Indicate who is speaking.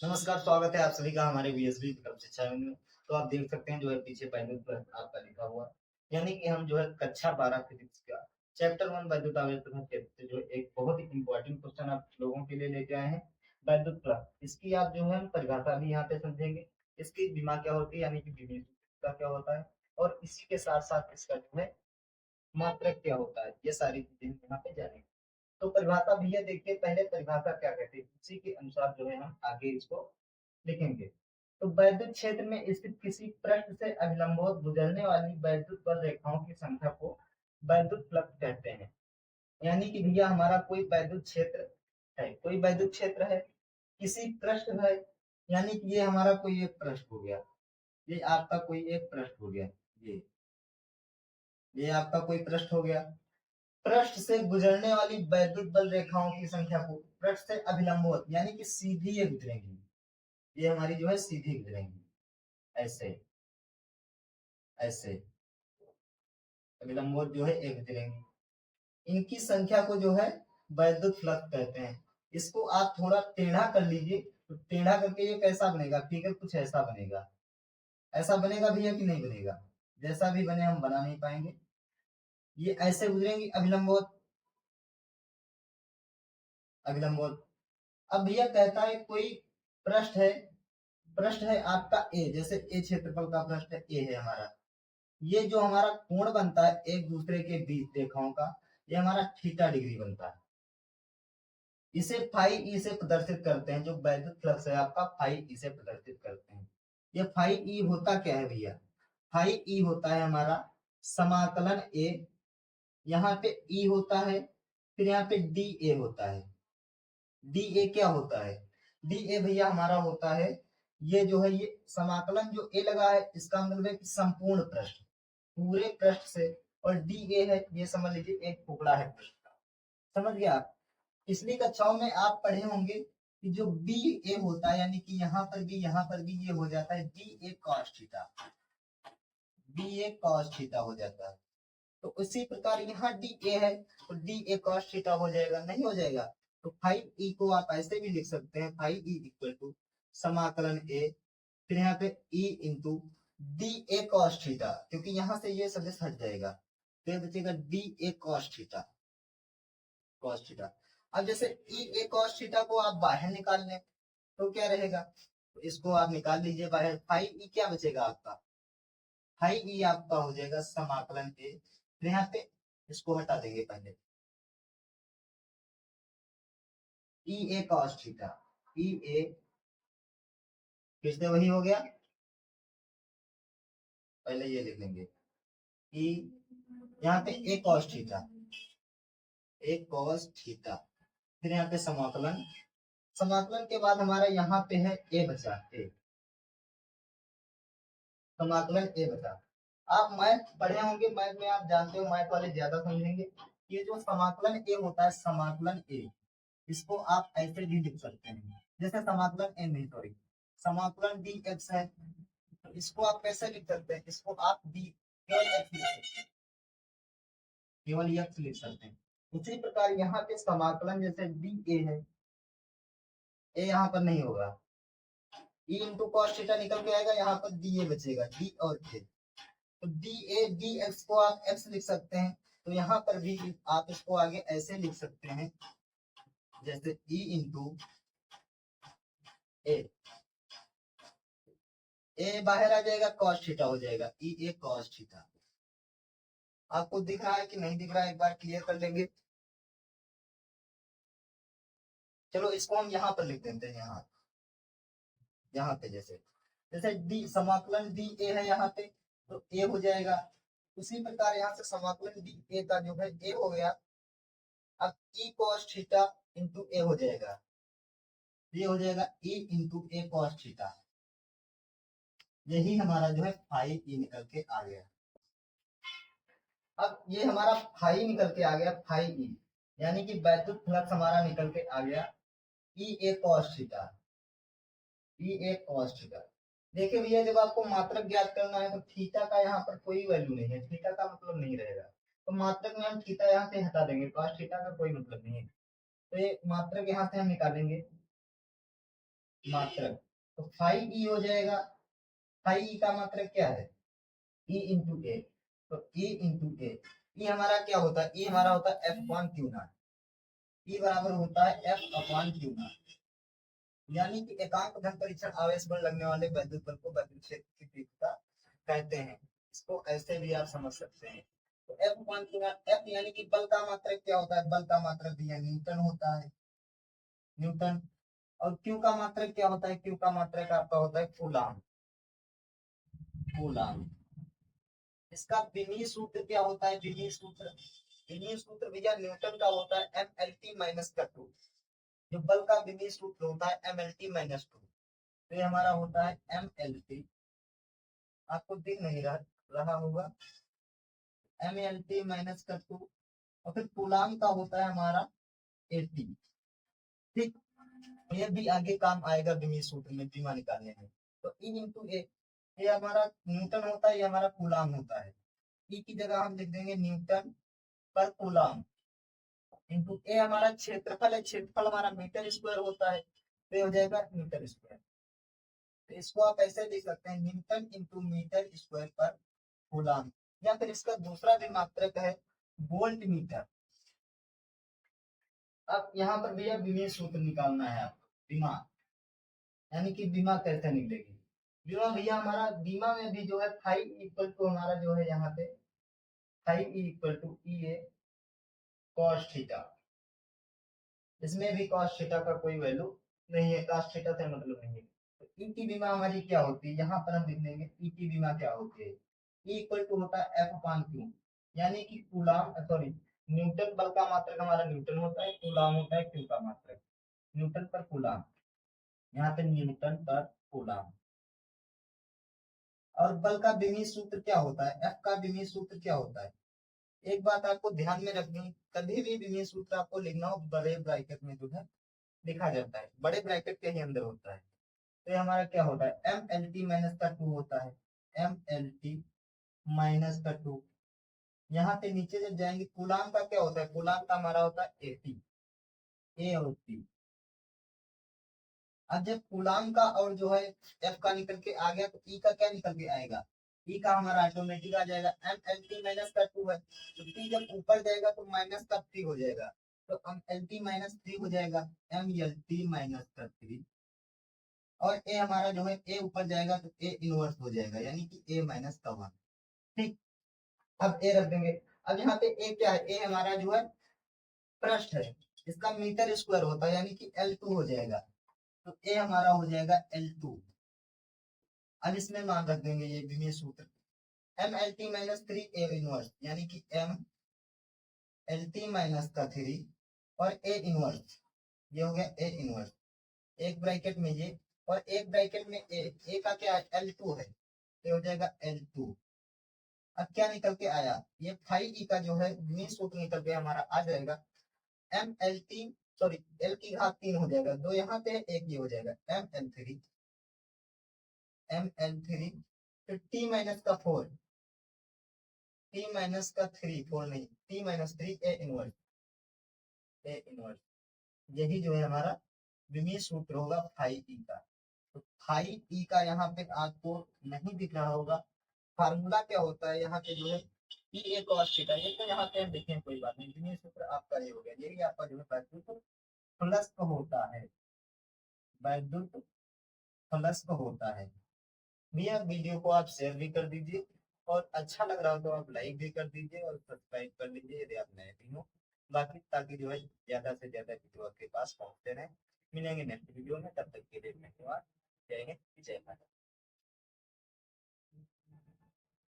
Speaker 1: नमस्कार, स्वागत है आप सभी का हमारे बीएसबी कक्षा में। तो आप देख सकते हैं जो है पीछे वैद्युत प्लस आपका लिखा हुआ है। यानी कि हम जो है कक्षा 12 फिजिक्स का चैप्टर 1 वैद्युत आवेश तथा क्षेत्र से जो एक बहुत ही इंपॉर्टेंट क्वेश्चन आप लोगों के लिए लेके आए हैं। वैद्युत प्लस इसकी आप जो है परिभाषा भी यहाँ पे समझेंगे। इसकी विमा क्या होती है यानी कि विभव का क्या होता है, और इसी के साथ साथ इसका जो है मात्रक क्या होता है, ये सारी चीजें यहाँ पे जानेंगे। तो परिभाषा भैया देखिए, पहले परिभाषा क्या कहते हैं उसी के अनुसार जो है हम आगे इसको लिखेंगे। तो वैद्युत क्षेत्र में स्थित किसी पृष्ठ से अभिलंबवत गुजरने वाली वैद्युत बल रेखाओं की संख्या को वैद्युत फ्लक्स कहते हैं। यानी कि भैया हमारा कोई वैद्युत क्षेत्र है, कोई वैद्युत क्षेत्र है, किसी पृष्ठ है, यानी कि ये हमारा कोई एक पृष्ठ हो गया, ये आपका कोई एक पृष्ठ हो गया, ये आपका कोई पृष्ठ हो गया। पृष्ठ से गुजरने वाली वैद्युत बल रेखाओं की संख्या को पृष्ठ से अभिलंबवत यानी कि सीधी ये गुजरेंगी, ये हमारी जो है सीधी गुजरेंगी, ऐसे ऐसे अभिलंबवत जो है एक गुजरेंगी, इनकी संख्या को जो है वैद्युत फ्लक्स कहते हैं। इसको आप थोड़ा टेढ़ा कर लीजिए, तो टेढ़ा करके ये कैसा बनेगा, फिगर कुछ ऐसा बनेगा। ऐसा बनेगा भैया कि नहीं बनेगा? जैसा भी बने हम बना नहीं पाएंगे। ये ऐसे गुजरेंगी अभिलंबवत, अभिलंबवत। अब भैया कहता है कोई पृष्ठ है, पृष्ठ है आपका ए, जैसे ए क्षेत्रफल का पृष्ठ है, ए है हमारा। ये जो हमारा कोण बनता है एक दूसरे के बीच रेखाओं का, ये हमारा थीटा डिग्री बनता है। इसे फाई ई से प्रदर्शित करते हैं, जो वैद्युत फ्लक्स है आपका फाई ई से प्रदर्शित करते हैं। ये फाई ई होता क्या है भैया? फाई ई होता है हमारा समाकलन ए, यहाँ पे ई होता है, फिर यहाँ पे डी ए होता है। डी ए क्या होता है? डी ए भैया हमारा होता है, ये जो है ये समाकलन जो ए लगा है इसका मतलब है कि संपूर्ण पृष्ठ, पूरे पृष्ठ से, और डी ए है ये समझ लीजिए एक टुकड़ा है पृष्ठ का। समझ गया आप? पिछली कक्षाओं में आप पढ़े होंगे कि जो बी ए होता है, यानी कि यहाँ पर भी यहाँ पर भी ये हो जाता है बी ए कॉस थीटा, बी ए कॉस थीटा हो जाता है। तो उसी प्रकार यहाँ डी ए है, तो डी ए कॉस थीटा हो जाएगा, नहीं हो जाएगा? तो फाइव ई को आप ऐसे भी लिख सकते हैं, फाइव ई इक्वल टू समाकलन ए, फिर यहाँ पे E into D A cos theta, क्योंकि यहाँ से ये सदिश हट जाएगा, तो ये बचेगा D A cos theta, cos theta. अब जैसे ई ए कॉस थीटा को आप बाहर निकाल लें तो क्या रहेगा, तो इसको आप निकाल लीजिए बाहर, फाइव ई क्या बचेगा आपका, फाइव ई आपका हो जाएगा समाकलन ए, फिर यहाँ पे इसको हटा देंगे पहले, ई ए कॉस थीटा, ई ए फिर से वही हो गया, पहले ये लिख लेंगे ई, यहाँ पे ए कॉस थीटा, ए कॉस थीटा, फिर यहाँ पे समाकलन, समाकलन के बाद हमारा यहाँ पे है ए बचा, ए समाकलन ए बचा। आप मैथ पढ़े होंगे, मैथ में आप जानते हो, मैथ वाले ज्यादा समझेंगे। ये जो समाकलन ए होता है, समाकलन ए, इसको आप ऐसे भी लिख सकते हैं, जैसे समाकलन ए नहीं सॉरी, समाकलन डी एक्स है, तो इसको आप कैसे लिख सकते हैं, इसको आप डी केवल एक्स लिख सकते हैं, केवल एक्स लिख सकते हैं। उसी प्रकार यहाँ पे समाकलन जैसे डी ए है, ए यहाँ पर नहीं होगा, ई इंटू कॉस थीटा निकल के आएगा, यहाँ पर डी ए बचेगा, डी और ए, तो डी ए डी एक्स को आप एक्स लिख सकते हैं। तो यहाँ पर भी आप इसको आगे ऐसे लिख सकते हैं, जैसे ई इंटू ए, ए बाहर आ जाएगा, कॉस थीटा हो जाएगा, ई ए कॉस थीटा। आपको दिख रहा है कि नहीं दिख रहा है, एक बार क्लियर कर लेंगे। चलो इसको हम यहाँ पर लिख देते हैं, यहाँ यहाँ पे जैसे जैसे डी समाकलन डी ए है यहाँ पे, तो ए हो जाएगा। उसी प्रकार यहाँ से समाकलन डी ए का जो है ए हो गया, अब ई कॉस थीटा इंटू ए हो जाएगा, ये हो जाएगा ई इंटू ए कॉस थीटा। यही हमारा जो है फाइव ई निकल के आ गया। अब ये हमारा फाइव निकल के आ गया, फाइव ई, यानी कि वैद्युत फ्लक्स हमारा निकल के आ गया ई A cos theta, E A cos theta. देखिए भैया, जब आपको मात्रक ज्ञात करना है तो थीटा का यहाँ पर कोई वैल्यू नहीं है, थीटा का मतलब नहीं रहेगा, तो मात्रक में हम थीटा यहाँ से हटा देंगे, कॉस थीटा का कोई मतलब नहीं है, तो ये मात्रक यहाँ से हम निकालेंगे, मात्रक, तो फाइव ई हो जाएगा। फाइव ई का मात्रक क्या है, ई इंटू ए, तो ई इंटू ए, ई हमारा क्या होता है, ई हमारा होता है एफ अपॉन क्यू नॉट, ई बराबर होता है एफ अपॉन क्यू नॉट, यानी कि एकांक धन परीक्षण आवेश बल लगने वाले वैद्युत बल को वैद्युत क्षेत्र की तीव्रता कहते हैं। इसको ऐसे भी आप समझ सकते हैं। तो F upon Q not, F यानी कि बल का मात्रक क्या होता है, बल का मात्रक दिया न्यूटन होता है, न्यूटन। और क्यू का मात्रक क्या होता है, क्यू का मात्रक आपका होता है कूलाम, कूलाम। इसका विमीय सूत्र क्या होता है, विमीय सूत्र, विमीय सूत्र भैया न्यूटन का होता है एम एल टी माइनस का टू, जो बल का विमीय सूत्र होता है M L T minus two, तो ये हमारा होता है एम एल टी, आपको दिख नहीं रहा होगा, एम एल टी माइनस का टू, और फिर कूलाम का होता है हमारा एटी। ठीक, तो ये भी आगे काम आएगा विमीय सूत्र में विमा निकालने में। तो ई इंटू ए, ये हमारा न्यूटन होता है, ये हमारा कूलाम होता है। ई की जगह हम लिख देंगे न्यूटन पर कूलाम, इंटू ए हमारा क्षेत्रफल है, क्षेत्रफल हमारा मीटर स्क्वायर होता है, तो ये हो जाएगा मीटर स्क्वायर। तो इसको आप ऐसे लिख सकते हैं, न्यूटन इंटू मीटर स्क्वायर पर कूलाम, या फिर इसका दूसरा भी मात्रक है वोल्ट मीटर। अब यहाँ पर भैया विमीय सूत्र निकालना है आपको, विमा यानी कि बीमा कैसे निकलेगी। बीमा भैया हमारा बीमा में भी जो है फाइव इक्वल टू हमारा जो है यहाँ पे five equal to E A cos theta, इसमें भी कॉस थीटा का कोई वैल्यू नहीं है, कॉस थीटा से मतलब नहीं है। तो ई की बीमा हमारी क्या होती है, यहाँ पर हम लिख देंगे ई की बीमा क्या होती है, ई इक्वल टू होता है एफ अपान क्यू, यानी कि कूलाम सॉरी न्यूटन बल का मात्रक हमारा न्यूटन होता है, कूलाम होता है क्यू का मात्रक, न्यूटन पर कूलाम, यहाँ पे न्यूटन पर कूलाम। और बल का विमीय सूत्र क्या होता है, एफ का विमीय सूत्र क्या होता है, एक बात आपको ध्यान में रखनी, कभी भी विमीय सूत्र आपको लिखना हो बड़े ब्रैकेट में जो है लिखा जाता है, बड़े ब्रैकेट के ही अंदर होता है। तो ये हमारा क्या होता है, एम एल टी माइनस का टू होता है, एम एल टी माइनस का टू, यहाँ पे नीचे जब जाएंगे कूलाम का क्या होता है, कूलाम का हमारा होता है एटी, ए और टी। अब जब कूलाम का और जो है एफ का निकल के आ गया, तो ई का क्या निकल के आएगा, ई का हमारा ऑटोमेटिक आ जाएगा, एम एल टी माइनस का टू है, तो टी जब ऊपर जाएगा तो माइनस का थ्री हो जाएगा, तो M L T minus three हो जाएगा, एम एल टी माइनस का थ्री। और ए हमारा जो है ए ऊपर जाएगा तो ए इनवर्स हो जाएगा, यानी कि ए माइनस का वन। ठीक, अब ए रख देंगे। अब यहाँ पे ए क्या है, ए हमारा जो है पृष्ठ है, इसका मीटर स्क्वायर होता है, यानी कि एल टू हो जाएगा, तो ए हमारा हो जाएगा एल टू। अब इसमें मान रख देंगे ये विमीय सूत्र, M L T minus three A inverse, यानी कि एम एल टी माइनस का थ्री और ए इनवर्स, ये हो गया ए इनवर्स, एक ब्रैकेट में ये और एक ब्रैकेट में ए का क्या है एल टू है, ये हो जाएगा एल टू। अब क्या निकल के आया, ये फाइव ई का जो है विमीय सूत्र निकल के हमारा आ जाएगा, M L T sorry L की घात तीन हो जाएगा, दो यहाँ पे एक ये हो जाएगा, M L three, M L three, फिर टी माइनस का फोर, टी माइनस का थ्री, फोर नहीं T minus three A inverse, A inverse, यही जो है हमारा विमीय सूत्र होगा फाइव ई का। तो फाइव ई का यहाँ पे आपको नहीं दिख रहा होगा, फार्मूला क्या होता है यहाँ पे जो है ई ए कॉस थीटा, ये तो यहाँ पे हम देखें कोई बात नहीं, विमीय सूत्र आपका ये हो गया, यही आपका जो है वैद्युत प्लस होता है, वैद्युत प्लस होता है। भैया वीडियो को आप शेयर भी कर दीजिए, और अच्छा लग रहा हो तो आप लाइक भी कर दीजिए और सब्सक्राइब कर लीजिए यदि आप नए भी हो, बाकी ताकि जो है ज्यादा से ज्यादा वीडियो आपके पास पहुंचते रहे। मिलेंगे नेक्स्ट वीडियो में, तब तक के लिए।